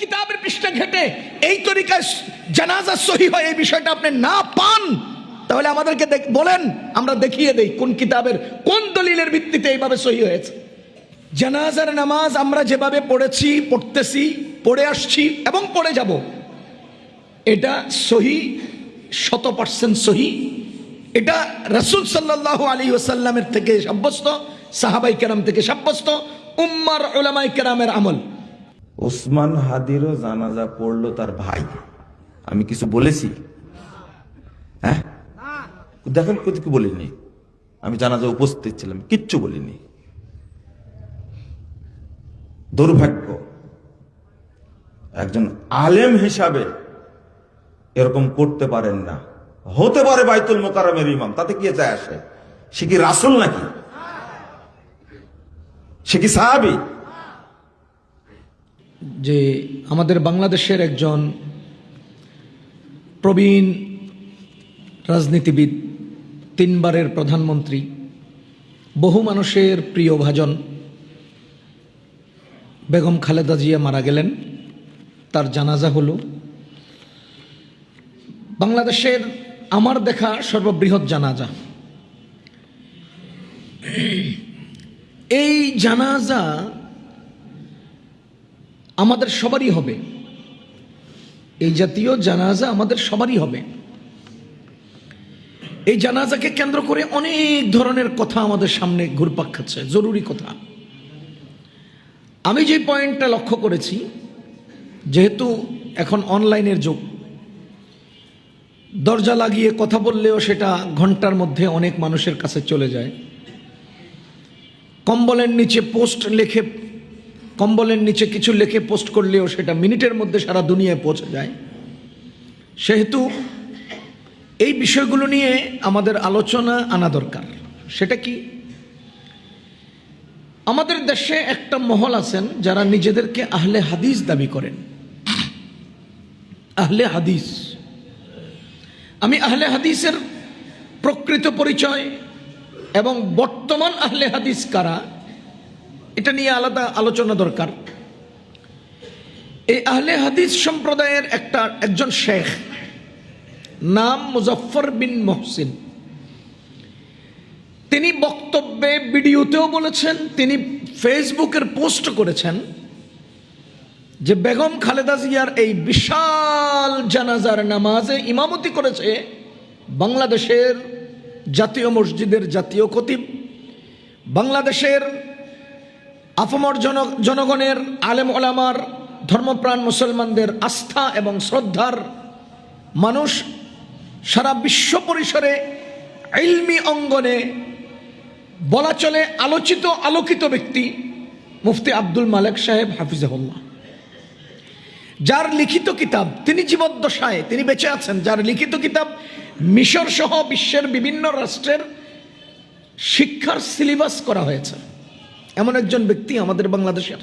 কিতাবের পৃষ্ঠা ঘেটে এই তরিকায় জানাজা সহি হয় এই বিষয়টা আপনি না পান, তাহলে আমাদেরকে বলেন, আমরা দেখিয়ে দেই কোন কিতাবের কোন দলিলের ভিত্তিতে এইভাবে সহি হয়েছে। জানাজার নামাজ আমরা যেভাবে পড়েছি, পড়তেছি, পড়ে আসছি এবং পড়ে যাব, এটা সহি, 100% সহি। এটা রাসূল সাল্লাল্লাহু আলাইহি ওয়াসাল্লামের থেকে সাব্যস্ত, সাহাবায়ে কেরাম থেকে সাব্যস্ত, উম্মার উলামায়ে কেরামের আমল। ওসমান হাদিরও জানাজা পড়লো তার ভাই, আমি কিছু বলেছি? হ্যাঁ, দেখেন কি বলিনি, আমি জানাজা উপস্থিত ছিলাম, কিচ্ছু বলিনি। দুর্ভাগ্য, একজন আলেম হিসাবে এরকম করতে পারেন না। হতে পারে বাইতুল মোকাররমের ইমাম, তাতে কি যায় আসে? সে কি রাসূল নাকি? সে কি সাহাবী? যে আমাদের বাংলাদেশের একজন প্রবীণ রাজনীতিবিদ, 3 বারের প্রধানমন্ত্রী, বহু মানুষের প্রিয় ভাজন বেগম খালেদা জিয়া মারা গেলেন। তার জানাজা হলো। বাংলাদেশের আমার দেখা সর্ববৃহৎ জানাজা। এই জানাজা আমাদের সবারই হবে, এই জাতীয় জানাজা আমাদের সবারই হবে। এই জানাজাকে কেন্দ্র করে অনেক ধরনের কথা আমাদের সামনে ঘুরপাক খাচ্ছে, জরুরি কথা। আমি যে পয়েন্টটা লক্ষ্য করেছি, যেহেতু এখন অনলাইনের যুগ, দরজা লাগিয়ে কথা বললেও সেটা ঘন্টার মধ্যে অনেক মানুষের কাছে চলে যায়। কম্বলের নিচে পোস্ট লিখে, কম্বলের নিচে কিছু লিখে পোস্ট করলেও সেটা মিনিটের মধ্যে সারা দুনিয়ায় পৌঁছে যায়। সেহেতু এই বিষয়গুলো নিয়ে আমাদের আলোচনা আনা দরকার। সেটা কি? আমাদের দেশে একটা মহল আছেন যারা নিজেদেরকে আহলে হাদিস দাবি করেন। আহলে হাদিস, আমি আহলে হাদিসের প্রকৃত পরিচয় এবং বর্তমান আহলে হাদিস কারা, এটা নিয়ে আলাদা আলোচনা দরকার। এই আহলে হাদিস সম্প্রদায়ের একজন শেখ, নাম মুজফফর বিন মহসিন, তিনি বক্তব্যে, ভিডিওতেও বলেছেন, তিনি ফেসবুকের পোস্ট করেছেন যে বেগম খালেদা জিয়ার এই বিশাল জানাজার নামাজে ইমামতি করেছে বাংলাদেশের জাতীয় মসজিদের জাতীয় খতিব, বাংলাদেশের আপামর জনগণের, আলেম ওলামার, ধর্মপ্রাণ মুসলমানদের আস্থা এবং শ্রদ্ধার মানুষ, সারা বিশ্ব পরিসরে ইলমি অঙ্গনে বলা চলে আলোচিত আলোকিত ব্যক্তি মুফতি আব্দুল মালেক সাহেব হাফিজাহুল্লাহ, যার লিখিত কিতাব, তিনি জীবদ্দশায়, তিনি বেঁচে আছেন, যার লিখিত কিতাব মিশর সহ বিশ্বের বিভিন্ন রাষ্ট্রের শিক্ষার সিলেবাস করা হয়েছে, এমন একজন ব্যক্তি আমাদের বাংলাদেশের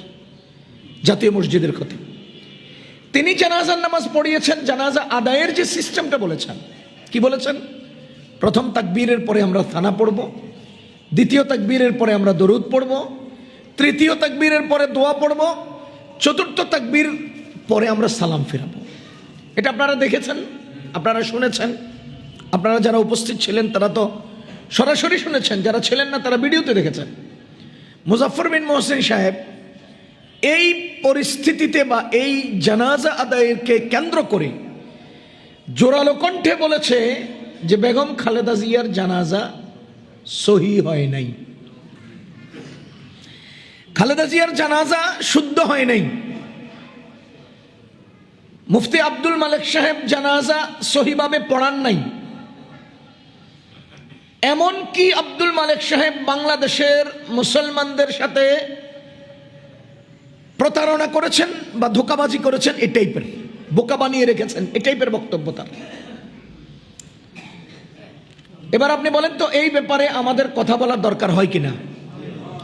জাতীয় মসজিদের খতিব। তিনি জানাজার নামাজ পড়িয়েছেন। জানাজা আদায়ের যে সিস্টেমটা বলেছেন, কি বলেছেন? প্রথম তাকবীরের পরে আমরা থানা পড়ব, দ্বিতীয় তাকবীরের পরে আমরা দরুদ পড়ব, তৃতীয় তাকবীরের পরে দোয়া পড়ব, চতুর্থ তাকবীর পরে আমরা সালাম ফিরাবো। এটা আপনারা দেখেছেন, আপনারা শুনেছেন। আপনারা যারা উপস্থিত ছিলেন তারা তো সরাসরি শুনেছেন, যারা ছিলেন না তারা ভিডিওতে দেখেছেন। মুজফফর বিন মহসিন সাহেব এই পরিস্থিতিতে বা এই জানাজা আদায়কে কেন্দ্র করে জোরালো কণ্ঠে বলেছে যে বেগম খালেদা জিয়ার জানাজা সহি হয় নাই, খালেদা জিয়ার জানাজা শুদ্ধ হয় নাই। মুফতি আব্দুল মালেক সাহেব জানাজা সহিভাবে পড়ান নাই। এমন কি আব্দুল মালেক সাহেব বাংলাদেশের মুসলমানদের সাথে প্রতারণা করেছেন বা ধোঁকাবাজি করেছেন, এই টাইপের, বোকা বানিয়ে রেখেছেন, এই টাইপের বক্তব্য তার। এবার আপনি বলেন তো এই ব্যাপারে আমাদের কথা বলার দরকার হয় কিনা?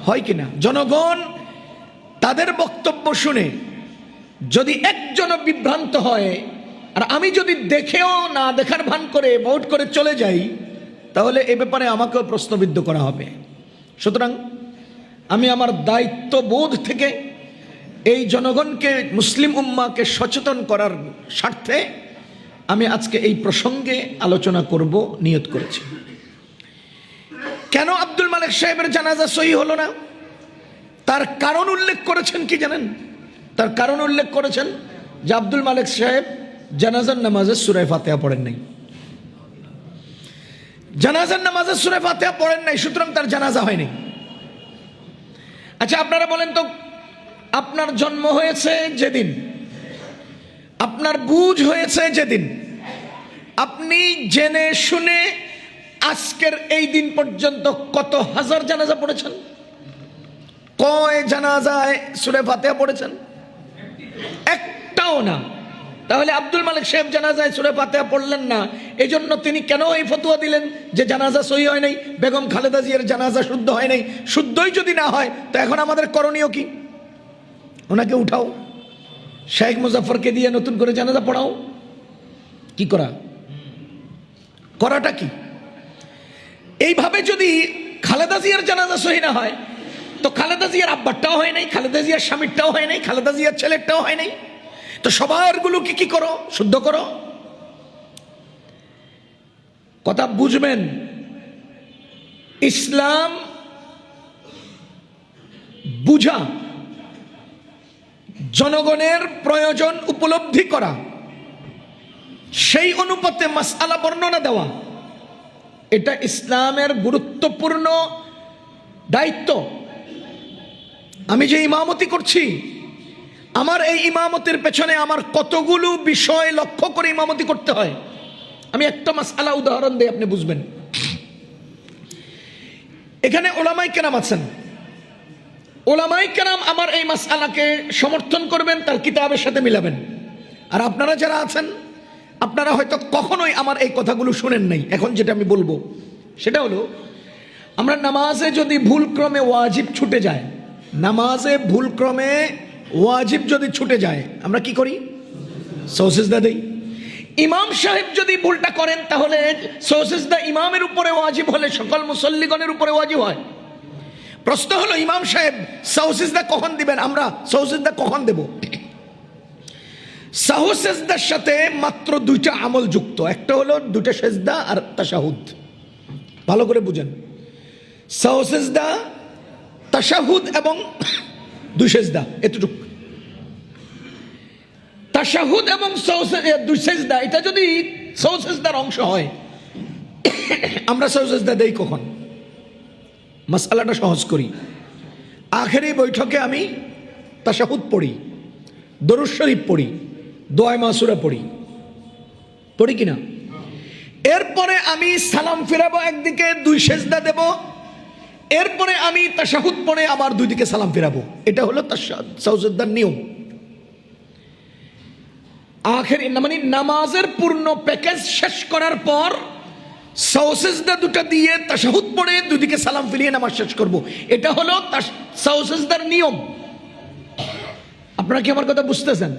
হয় কিনা? জনগণ তাদের বক্তব্য শুনে যদি একজন বিভ্রান্ত হয়, আর আমি যদি দেখেও না দেখার ভান করে ভোট করে চলে যাই, তাহলে এ ব্যাপারে আমাকেও প্রশ্নবিদ্ধ করা হবে। সুতরাং আমি আমার দায়িত্ববোধ থেকে এই জনগণকে, মুসলিম উম্মাকে সচেতন করার স্বার্থে আমি আজকে এই প্রসঙ্গে আলোচনা করব নিয়ত করেছি। কেন আব্দুল মালেক সাহেবের জানাজা সহি হলো না? তার কারণ উল্লেখ করেছেন কি জানেন? তার কারণ উল্লেখ করেছেন যে আব্দুল মালেক সাহেব জানাজার নামাজে সূরা ফাতিহা পড়েন নাই। জানাজার নামাজে সূরা ফাতিহা পড়েন নাই, সুতরাং তার জানাজা হয়নি। আচ্ছা, আপনারা বলেন তো, আপনার জন্ম হয়েছে যেদিন, আপনার বুঝ হয়েছে যেদিন, আপনি জেনে শুনে আজকের এই দিন পর্যন্ত কত হাজার জানাজা পড়েছেন? কয় জানাজায় সূরা ফাতিহা পড়েছেন? একটাও না। তাহলে আব্দুল মালেক সাহেব জানাজায় সূরা ফাতিহা পড়লেন না, এজন্য তিনি কেন এই ফতোয়া দিলেন যে জানাজা সহি হয় নাই, বেগম খালেদা জিয়ার জানাজা শুদ্ধ হয় নাই? শুদ্ধই যদি না হয় তো এখন আমাদের করণীয় কি? ওনাকে উঠাও, শেখ মুজাফফরকে দিয়ে নতুন করে জানাজা পড়াও। কি করাটা কি? এইভাবে যদি খালেদা জিয়ার জানাজা সহি না হয় তো খালেদা জিয়ার আব্বারটাও হয় নাই, খালেদা জিয়ার স্বামীরটাও হয় নাই, খালেদা জিয়ার ছেলেরটাও হয় নাই। তো সবারগুলো কি করো? শুদ্ধ করো। কথা বুঝবেন, ইসলাম বুঝা, জনগণের প্রয়োজন উপলব্ধি করা, সেই অনুপাতে মাসআলা বর্ণনা দেওয়া, এটা ইসলামের গুরুত্বপূর্ণ দায়িত্ব। আমি যে ইমামতি করছি, আমার এই ইমামতির পেছনে আমার কতগুলো বিষয় লক্ষ্য করে ইমামতি করতে হয়। আমি একটা মাসআলা উদাহরণ দিই, আপনি বুঝবেন। এখানে ওলামায়ে কেরাম আছেন, ওলামায়ে কেরাম আমার এই মাসআলাকে সমর্থন করবেন, তার কিতাবের সাথে মিলাবেন। আর আপনারা যারা আছেন, আপনারা হয়তো কখনোই আমার এই কথাগুলো শুনেন নাই। এখন যেটা আমি বলবো সেটা হলো, আমরা নামাজে যদি ভুলক্রমে ওয়াজিব ছুটে যায়, নামাজে ভুলক্রমে ওয়াজিব যদি ছুটে যায়, আমরা কি করি? সওসিজদা দেই। ইমাম সাহেব যদি ভুলটা করেন তাহলে সওসিজদা ইমামের উপরে ওয়াজিব হলে সকল মুসল্লিগণের উপরে ওয়াজিব হয়। প্রশ্ন হলো, ইমাম সাহেব সওসিজদা কখন দিবেন? আমরা সওসিজদা কখন দেব? সাহু সেজদার সাথে মাত্র দুইটা আমল যুক্ত, একটা হলো দুইটা সেজদা আর তাশাহুদ। ভালো করে বুঝেন, সাহু সেজদা, তাশাহুদ এবং দুই সেজদা, এতটুকু। তাশাহুদ এবং দুই সেজদা, এটা যদি সাহু সেজদার অংশ হয়, আমরা সাহু সেজদা দেই কখন? মাসআলাটা সহজ করি। আখেরি বৈঠকে আমি তাশাহুদ পড়ি, দরুদ শরীফ পড়ি, দোয়া মাসুরা পড়ি কিনা? এরপরে আমি সালাম ফিরাবো, একদিকে দুই সেজদা দেব, এরপরে আমি তাশাহুদ পড়ে আবার দুই দিকে সালাম ফিরাবো। এটা হলো সাজদার নিয়ম। আখের মানে নামাজের পূর্ণ প্যাকেজ শেষ করার পর সাজদা দুটো দিয়ে তাশাহুদ পড়ে দুই দিকে সালাম ফিরিয়ে নামাজ শেষ করব। এটা হলো সাজদার নিয়ম। আপনারা কি আমার কথা বুঝতেছেন?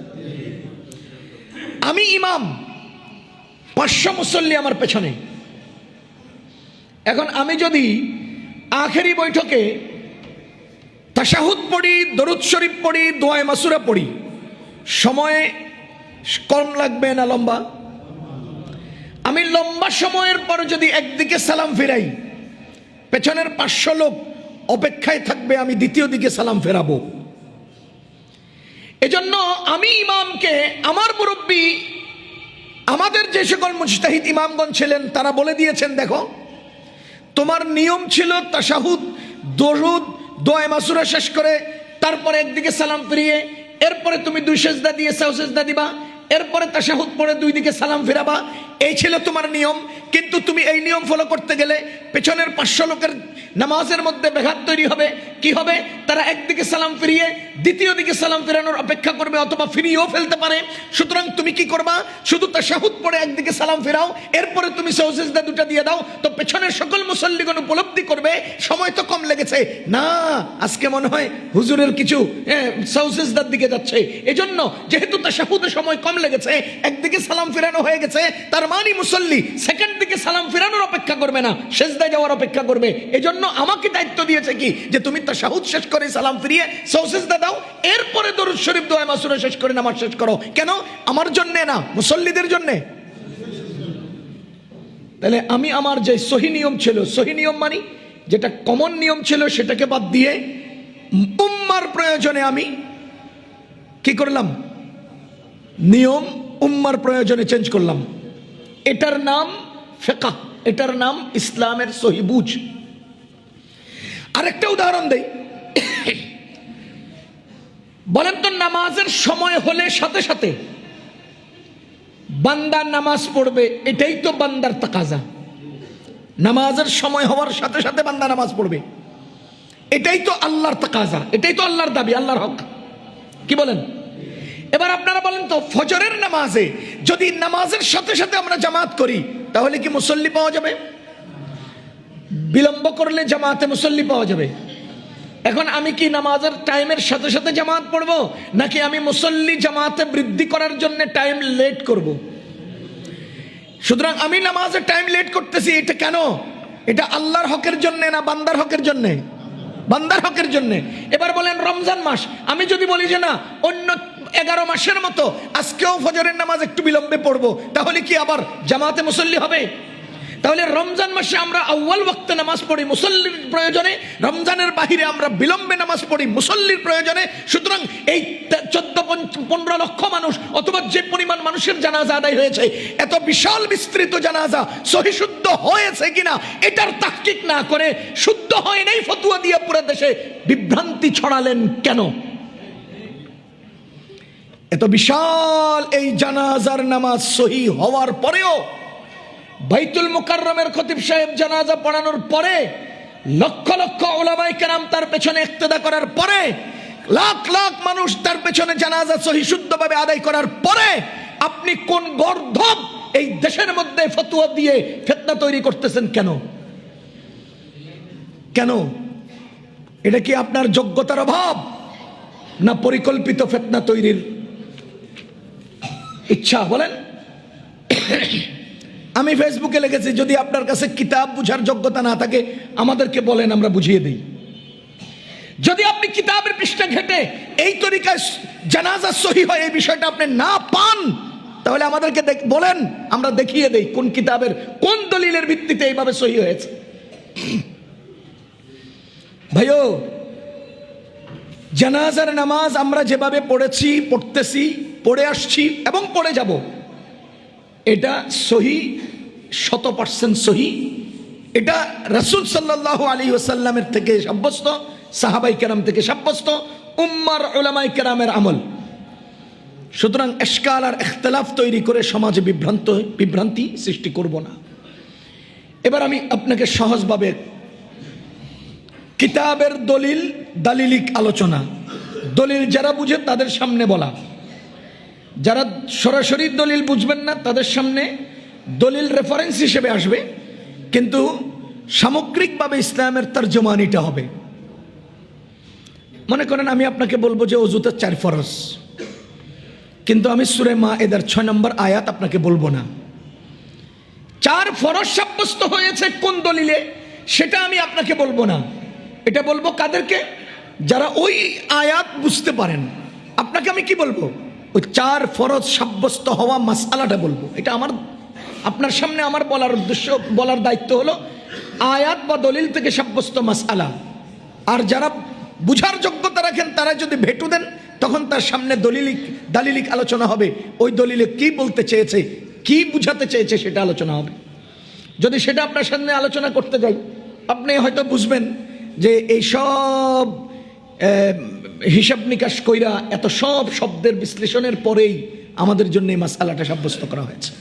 আমি ইমাম, 500 মুসল্লি আমার পেছনে। এখন আমি যদি আখেরি বৈঠকে তাশাহুদ পড়ি, দরুদ শরীফ পড়ি, দোয়া মাসুরা পড়ি, সময় কম লাগবে না লম্বা? আমি লম্বা সময়ের পর যদি একদিকে সালাম ফেরাই, পেছনের 500 লোক অপেক্ষায় থাকবে, আমি দ্বিতীয় দিকে সালাম ফেরাবো। এজন্য আমি ইমামকে, আমার মুরব্বী, আমাদের যে সকল মুজতাহিদ ইমামগণ ছিলেন তারা বলে দিয়েছেন, দেখো তোমার নিয়ম ছিল তাশাহুদ, দরুদ, দোয়া মাসুরা শেষ করে তারপরে একদিকে সালাম ফিরিয়ে এরপরে তুমি দুই সেজদা দিয়ে সাজদা দিবা, এরপরে তাশাহুদ পড়ে দুই দিকে সালাম ফিরাবা। এই ছিল তোমার নিয়ম। কিন্তু তুমি এই নিয়ম ফলো করতে গেলে পেছনের 500 লোকের নামাজের মধ্যে ব্যাঘাত তৈরি হবে। কি হবে? তারা একদিকে সালাম ফিরিয়ে দ্বিতীয় দিকে সালাম ফেরানোর অপেক্ষা করবে, অথবা ফিরিয়েও ফেলতে পারে। সুতরাং তুমি কি করবা? শুধু তাশাহুদ পড়ে একদিকে সালাম ফেরাও, এরপরে তুমি সাজদা দুটো দিয়ে দাও। তো পেছনের সকল মুসল্লিগণ উপলব্ধি করবে সময় তো কম লেগেছে, না আজকে মনে হয় হুজুরের কিছু সাজদার দিকে যাচ্ছে। এজন্য যেহেতু তাশাহুদের সময় কম লেগেছে, একদিকে সালাম ফেরানো হয়ে গেছে, তার মানে মুসল্লি সেকেন্ড দিকে সালাম ফেরানোর অপেক্ষা করবে না, সেজদায় যাওয়ার অপেক্ষা করবে। এজন্য আমাকে দায়িত্ব দিয়েছে কি, যে তুমি তাশাহুদ শেষ করে সালাম ফিরিয়ে সৌসিজদা দাও, এরপরে দরুদ শরীফ দোয়া মাসুরা শেষ করে নামাজ শেষ করো। কেন? আমার জন্য না, মুসল্লিদের জন্য। তাহলে আমি আমার যে সহি নিয়ম ছিল, সহি নিয়ম মানি যেটা কমন নিয়ম ছিল সেটাকে বাদ দিয়ে উম্মার প্রয়োজনে আমি কি করলাম? নিয়ম উম্মার প্রয়োজনে চেঞ্জ করলাম। এটার নাম ফিকহ, এটার নাম ইসলামের সহি বুঝ। আরেকটা উদাহরণ দেই। বলেন তো, নামাজের সময় হলে সাথে সাথে বান্দা নামাজ পড়বে, এটাই তো বান্দার তাকাজা। নামাজের সময় হওয়ার সাথে সাথে বান্দা নামাজ পড়বে, এটাই তো আল্লাহর তাকাজা, এটাই তো আল্লাহর দাবি, আল্লাহর হক। কি বলেন? এবার আপনারা বলেন তো, ফজরের নামাজে যদি নামাজের সাথে সাথে আমরা জামাত করি তাহলে কি মুসল্লি পাওয়া যাবে? বিলম্ব করলে জামাতে মুসল্লি পাওয়া যাবে। এখন আমি কি নামাজের টাইমের সাথে সাথে জামাত পড়বো, নাকি আমি মুসল্লি জামাতে বৃদ্ধি করার জন্য টাইম লেট করব? সুতরাং আমি নামাজের টাইম লেট করতেছি, এটা কেন? এটা আল্লাহর হকের জন্য না বান্দার হকের জন্য? বান্দার হকের জন্য। এবার বলেন, রমজান মাস, আমি যদি বলি যে না, অন্য 11 মাসের মতো আজকেও ফজরের নামাজ একটু বিলম্বে পড়বো, তাহলে কি আবার জামাতে মুসল্লি হবে? তাহলে রমজান মাসে আমরা আউয়াল ওয়াক্তে নামাজ পড়ি মুসল্লির প্রয়োজনে, রমজানের বাহিরে আমরা বিলম্বে নামাজ পড়ি মুসল্লির প্রয়োজনে। সুতরাং এই 14-15 লক্ষ মানুষ অথবা যে পরিমাণ মানুষের জানাজা আদায় হয়েছে, এত বিশাল বিস্তৃত জানাজা সহি শুদ্ধ হয়েছে কিনা এটার তাহকিক না করে শুদ্ধ হয় নাই ফতোয়া দিয়ে পুরো দেশে বিভ্রান্তি ছড়ালেন কেন? এত বিশাল এই জানাজার নামাজ সহি হওয়ার পরেও, বাইতুল মুকাররমের খতিব সাহেব জানাজা পড়ানোর পরে, লক্ষ লক্ষ উলামায়ে কেরাম তার পেছনে ইক্তেদা করার পরে, লাখ লাখ মানুষ তার পেছনে জানাজা সহি শুদ্ধভাবে আদায় করার পরে, আপনি কোন গর্ধব এই দেশের মধ্যে ফতোয়া দিয়ে ফিতনা তৈরি করতেছেন কেন? কেন? এটা কি আপনার যোগ্যতার অভাব, না পরিকল্পিত ফিতনা তৈরির ইচ্ছা? বলেন। আমি ফেসবুকে লিখেছি, যদি আপনার কাছে কিতাব বুঝার যোগ্যতা না থাকে আমাদেরকে বলেন, আমরা বুঝিয়ে দিই। যদি আপনি কিতাবের পৃষ্ঠা ঘেটে এই তরিকায় জানাজা সহি হয় এই বিষয়টা আপনি না পান, তাহলে আমাদেরকে বলেন, আমরা দেখিয়ে দেই কোন কিতাবের কোন দলিলের ভিত্তিতে এইভাবে সহি হয়েছে। ভাইও, জানাজার নামাজ আমরা যেভাবে পড়েছি, পড়তেছি, পড়ে আসছি এবং পড়ে যাব, এটা সহি, 100% সহি। এটা রাসূল সাল্লাল্লাহু আলাইহি ওয়াসাল্লামের থেকে সাব্যস্ত, সাহাবায়ে কেরাম থেকে সাব্যস্ত, উম্মার উলামায়ে কেরামের আমল। সুতরাং ইশকাল আর ইখতিলাফ তৈরি করে সমাজে বিভ্রান্তি সৃষ্টি করব না। এবার আমি আপনাকে সহজভাবে কিতাবের দলিল, দালিলিক আলোচনা, দলিল যারা বুঝে তাদের সামনে বলা, যারা সরাসরি দলিল বুঝবেন না তাদের সামনে দলিল রেফারেন্স হিসেবে আসবে, কিন্তু সামগ্রিকভাবে ইসলামের তরজমানিটা হবে। মনে করেন আমি আপনাকে বলবো যে ওযুতে 4 ফরজ, কিন্তু আমি সূরা মায়েদার 6 নম্বর আয়াত আপনাকে বলবো না। 4 ফরজ সাব্যস্ত হয়েছে কোন দলিলে সেটা আমি আপনাকে বলবো না। এটা বলবো কাদেরকে? যারা ওই আয়াত বুঝতে পারেন। আপনাকে আমি কি বলবো? ওই 4 ফরজ সাব্যস্ত হওয়া মাসআলাটা বলবো। এটা আমার, আপনার সামনে আমার বলার উদ্দেশ্য, বলার দায়িত্ব হলো আয়াত বা দলিল থেকে সাব্যস্ত মাসআলা। আর যারা বুঝার যোগ্যতা রাখেন তারা যদি ভেটু দেন, তখন তার সামনে দালিলিক আলোচনা হবে। ওই দলিলে কি বলতে চেয়েছে, কি বুঝাতে চেয়েছে সেটা আলোচনা হবে। যদি সেটা আপনার সামনে আলোচনা করতে যাই, আপনি হয়তো বুঝবেন যে এই সব হিসাব নিকাশ কইরা এত সব শব্দের বিশ্লেষণের পরেই আমাদের জন্য এই মাসআলাটা সাব্যস্ত করা হয়েছে।